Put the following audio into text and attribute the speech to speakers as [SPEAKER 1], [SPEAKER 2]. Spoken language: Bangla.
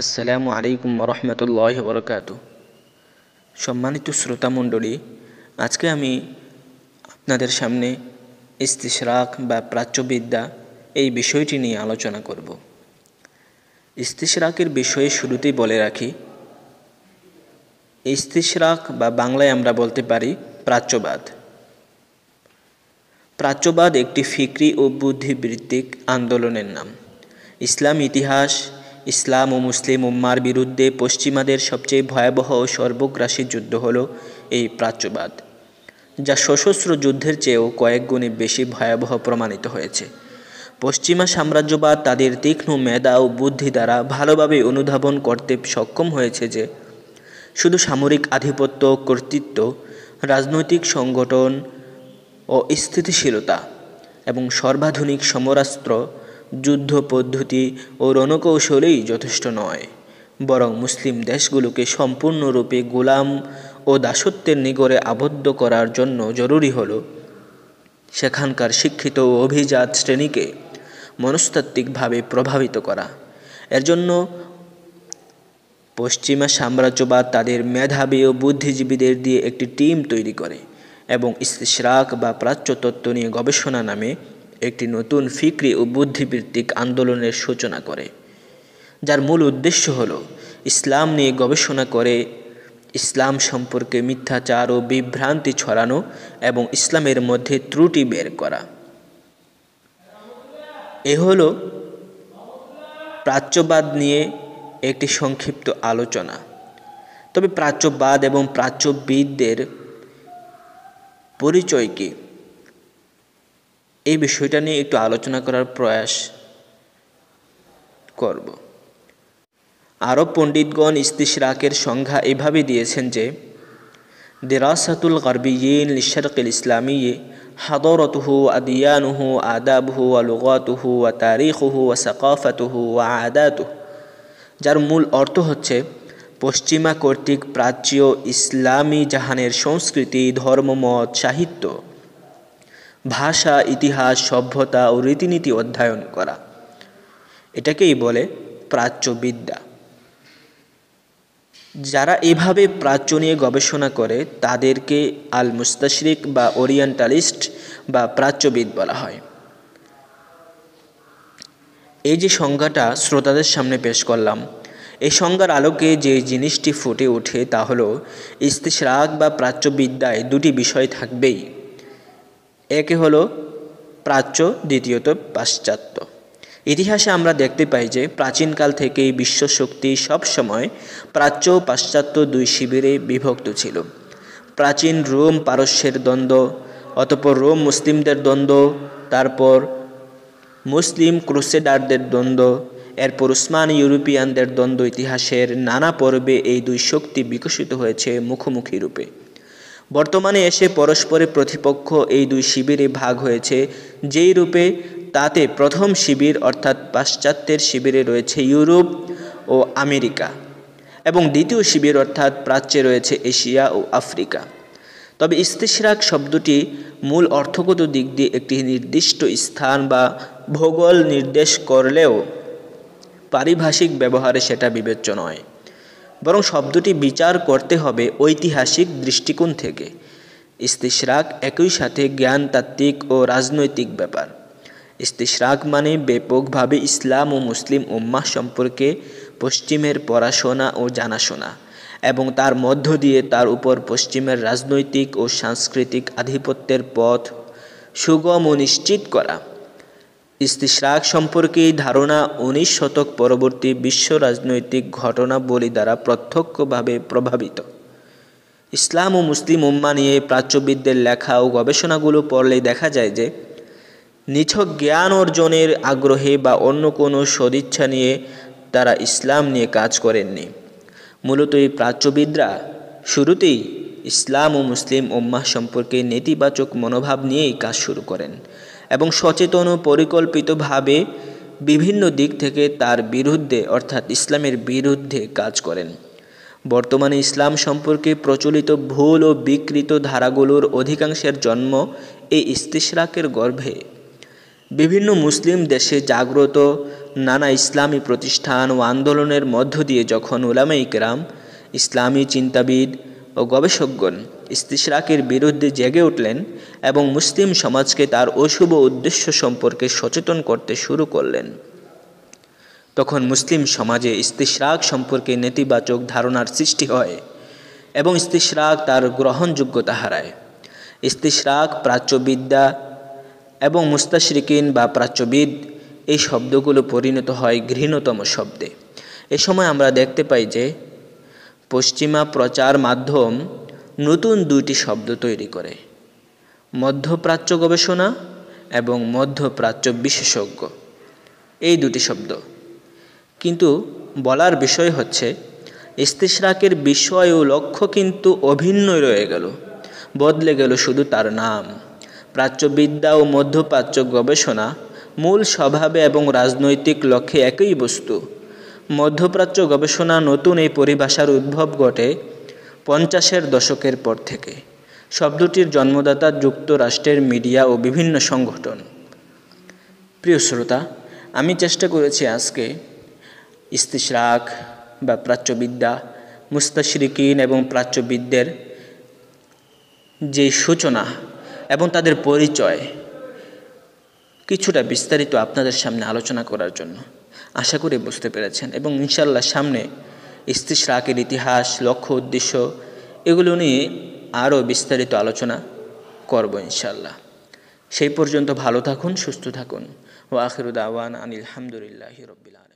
[SPEAKER 1] আসসালামু আলাইকুম রহমতুল্লাহি বরকাতু। সম্মানিত শ্রোতামণ্ডলী, আজকে আমি আপনাদের সামনে ইস্তিশরাক বা প্রাচ্যবিদ্যা এই বিষয়টি নিয়ে আলোচনা করব। ইস্তিশরাকের বিষয়ে শুরুতেই বলে রাখি, ইস্তিশরাক বা বাংলায় আমরা বলতে পারি প্রাচ্যবাদ। প্রাচ্যবাদ একটি ফিকরি ও বুদ্ধিবৃত্তিক আন্দোলনের নাম। ইসলাম ও মুসলিম উম্মার বিরুদ্ধে পশ্চিমাদের সবচেয়ে ভয়াবহ ও সর্বগ্রাসী যুদ্ধ হল এই প্রাচ্যবাদ, যা সশস্ত্র যুদ্ধের চেয়েও কয়েক গুণে বেশি ভয়াবহ প্রমাণিত হয়েছে। পশ্চিমা সাম্রাজ্যবাদ তাদের তীক্ষ্ণ মেধা ও বুদ্ধি দ্বারা ভালোভাবে অনুধাবন করতে সক্ষম হয়েছে যে শুধু সামরিক আধিপত্য, কর্তৃত্ব, রাজনৈতিক সংগঠন ও স্থিতিশীলতা এবং সর্বাধুনিক সমরাস্ত্র, যুদ্ধ পদ্ধতি ও রণকৌশলেই যথেষ্ট নয়, বরং মুসলিম দেশগুলোকে সম্পূর্ণরূপে গোলাম ও দাসত্বের নিগড়ে আবদ্ধ করার জন্য জরুরি হল সেখানকার শিক্ষিত ও অভিজাত শ্রেণীকে মনস্তাত্ত্বিকভাবে প্রভাবিত করা। এর জন্য পশ্চিমা সাম্রাজ্যবাদ তাদের মেধাবী ও বুদ্ধিজীবীদের দিয়ে একটি টিম তৈরি করে এবং ইস্তিশরাক বা প্রাচ্যতত্ত্ব নিয়ে গবেষণা নামে একটি নতুন ফিকরি ও বুদ্ধিবৃত্তিক আন্দোলনের সূচনা করে, যার মূল উদ্দেশ্য হল ইসলাম নিয়ে গবেষণা করে ইসলাম সম্পর্কে মিথ্যাচার ও বিভ্রান্তি ছড়ানো এবং ইসলামের মধ্যে ত্রুটি বের করা। এ হল প্রাচ্যবাদ নিয়ে একটি সংক্ষিপ্ত আলোচনা। তবে প্রাচ্যবাদ এবং প্রাচ্যবিদদের পরিচয় কী, এই বিষয়টা নিয়ে একটু আলোচনা করার প্রয়াস করব। আরব পণ্ডিতগণ ইস্তিশরাকের সংজ্ঞা এভাবে দিয়েছেন যে দিরাসাতুল গারবিয়িন লিশরকিল ইসলামিয়্যি হাদারাতুহু আদিয়ানুহু আদাবুহু ওয়া লুগাতুহু ওয়া তারিখুহু ওয়া সাকাফাতুহু ওয়া আদাতুহু, যার মূল অর্থ হচ্ছে পশ্চিমা কর্তৃক প্রাচ্য ইসলামী জাহানের সংস্কৃতি, ধর্মমত, সাহিত্য, ভাষা, ইতিহাস, সভ্যতা ও রীতিনীতি অধ্যয়ন করা। এটাকেই বলে প্রাচ্যবিদ্যা। যারা এভাবে প্রাচ্য নিয়ে গবেষণা করে তাদেরকে আল মুস্তাশরিক বা ওরিয়েন্টালিস্ট বা প্রাচ্যবিদ বলা হয়। এই যে সংজ্ঞাটা শ্রোতাদের সামনে পেশ করলাম, এই সংজ্ঞার আলোকে যে জিনিসটি ফুটে ওঠে তা হল ইস্তিশরাক বা প্রাচ্যবিদ্যায় দুটি বিষয় থাকবেই। একে হলো প্রাচ্য, দ্বিতীয়ত পাশ্চাত্য। ইতিহাসে আমরা দেখতে পাই যে প্রাচীনকাল থেকেই বিশ্বশক্তি সবসময় প্রাচ্য ও পাশ্চাত্য দুই শিবিরে বিভক্ত ছিল। প্রাচীন রোম পারস্যের দ্বন্দ্ব, অতঃপর রোম মুসলিমদের দ্বন্দ্ব, তারপর মুসলিম ক্রুসেডারদের দ্বন্দ্ব, এরপর উসমানি ইউরোপিয়ানদের দ্বন্দ্ব। ইতিহাসের নানা পর্বে এই দুই শক্তি বিকশিত হয়েছে মুখোমুখি রূপে। বর্তমানে এসে পরস্পরে প্রতিপক্ষ এই দুই শিবিরে ভাগ হয়েছে যেই রূপে, তাতে প্রথম শিবির অর্থাৎ পাশ্চাত্যের শিবিরে রয়েছে ইউরোপ ও আমেরিকা এবং দ্বিতীয় শিবির অর্থাৎ প্রাচ্যে রয়েছে এশিয়া ও আফ্রিকা। তবে ইস্তিশরাক শব্দটি মূল অর্থগত দিক দিয়ে একটি নির্দিষ্ট স্থান বা ভূগোল নির্দেশ করলেও পারিভাষিক ব্যবহারে সেটা বিবেচ্য নয়, বরং শব্দটি বিচার করতে হবে ঐতিহাসিক দৃষ্টিকোণ থেকে। ইস্তিশরাক একই সাথে জ্ঞানতাত্ত্বিক ও রাজনৈতিক ব্যাপার। ইস্তিশরাক মানে ব্যাপকভাবে ইসলাম ও মুসলিম উম্মাহ সম্পর্কে পশ্চিমের পড়াশোনা ও জানাশোনা এবং তার মধ্য দিয়ে তার উপর পশ্চিমের রাজনৈতিক ও সাংস্কৃতিক আধিপত্যের পথ সুগম ও নিশ্চিত করা। ইস্তিশরাক সম্পর্কে এই ধারণা 19 শতক পরবর্তী বিশ্ব রাজনৈতিক ঘটনাবলী দ্বারা প্রত্যক্ষভাবে প্রভাবিত। ইসলাম ও মুসলিম উম্মাহ নিয়ে প্রাচ্যবিদদের লেখা ও গবেষণাগুলো পড়লেই দেখা যায় যে নিছক জ্ঞান অর্জনের আগ্রহে বা অন্য কোনো সদিচ্ছা নিয়ে তারা ইসলাম নিয়ে কাজ করেননি। মূলত এই প্রাচ্যবিদরা শুরুতেই ইসলাম ও মুসলিম উম্মাহ সম্পর্কে নেতিবাচক মনোভাব নিয়েই কাজ শুরু করেন এবং সচেতন ও পরিকল্পিতভাবে বিভিন্ন দিক থেকে তার বিরুদ্ধে অর্থাৎ ইসলামের বিরুদ্ধে কাজ করেন। বর্তমানে ইসলাম সম্পর্কে প্রচলিত ভুল ও বিকৃত ধারাগুলোর অধিকাংশের জন্ম এই ইস্তিশরাকের গর্ভে। বিভিন্ন মুসলিম দেশে জাগ্রত নানা ইসলামী প্রতিষ্ঠান ও আন্দোলনের মধ্য দিয়ে যখন উলামায়ে কেরাম, ইসলামী চিন্তাবিদ ও গবেষকগণ ইস্তিশরাকের বিরুদ্ধে জেগে উঠলেন এবং মুসলিম সমাজকে তার অশুভ উদ্দেশ্য সম্পর্কে সচেতন করতে শুরু করলেন, তখন মুসলিম সমাজে ইস্তিশরাক সম্পর্কে নেতিবাচক ধারণার সৃষ্টি হয় এবং ইস্তিশরাক তার গ্রহণযোগ্যতা হারায়। ইস্তিশরাক, প্রাচ্যবিদ্যা এবং মুস্তাশরিকিন বা প্রাচ্যবিদ এই শব্দগুলো পরিণত হয় ঘৃণ্যতম শব্দে। এ সময় আমরা দেখতে পাই যে পশ্চিমা প্রচার মাধ্যম নতুন দুইটি শব্দ তৈরি করে, মধ্যপ্রাচ্য গবেষণা এবং মধ্যপ্রাচ্য বিশেষজ্ঞ, এই দুটি শব্দ। কিন্তু বলার বিষয় হচ্ছে ইস্তিশরাকের বিষয় ও লক্ষ্য কিন্তু অভিন্নই রয়ে গেল, বদলে গেল শুধু তার নাম। প্রাচ্যবিদ্যা ও মধ্যপ্রাচ্য গবেষণা মূল স্বভাবে এবং রাজনৈতিক লক্ষ্যে একই বস্তু। মধ্যপ্রাচ্য গবেষণা নতুন এই পরিভাষার উদ্ভব ঘটে 50-এর দশকের পর থেকে। শব্দটির জন্মদাতা যুক্তরাষ্ট্রের মিডিয়া ও বিভিন্ন সংগঠন। প্রিয় শ্রোতা, আমি চেষ্টা করেছি আজকে ইস্তিশরাক বা প্রাচ্যবিদ্যা, মুস্তাশরিকিন এবং প্রাচ্যবিদদের যে সূচনা এবং তাদের পরিচয় কিছুটা বিস্তারিত আপনাদের সামনে আলোচনা করার জন্য। আশা করি বুঝতে পেরেছেন এবং ইনশাআল্লাহ সামনে ইস্তিশরাকের ইতিহাস, লক্ষ্য, উদ্দেশ্য এগুলো নিয়ে আরও বিস্তারিত আলোচনা করব ইনশাআল্লাহ। সেই পর্যন্ত ভালো থাকুন, সুস্থ থাকুন। ওয়া আখিরু দাওয়ানা আনিল হামদুলিল্লাহি রাব্বিল আলামিন।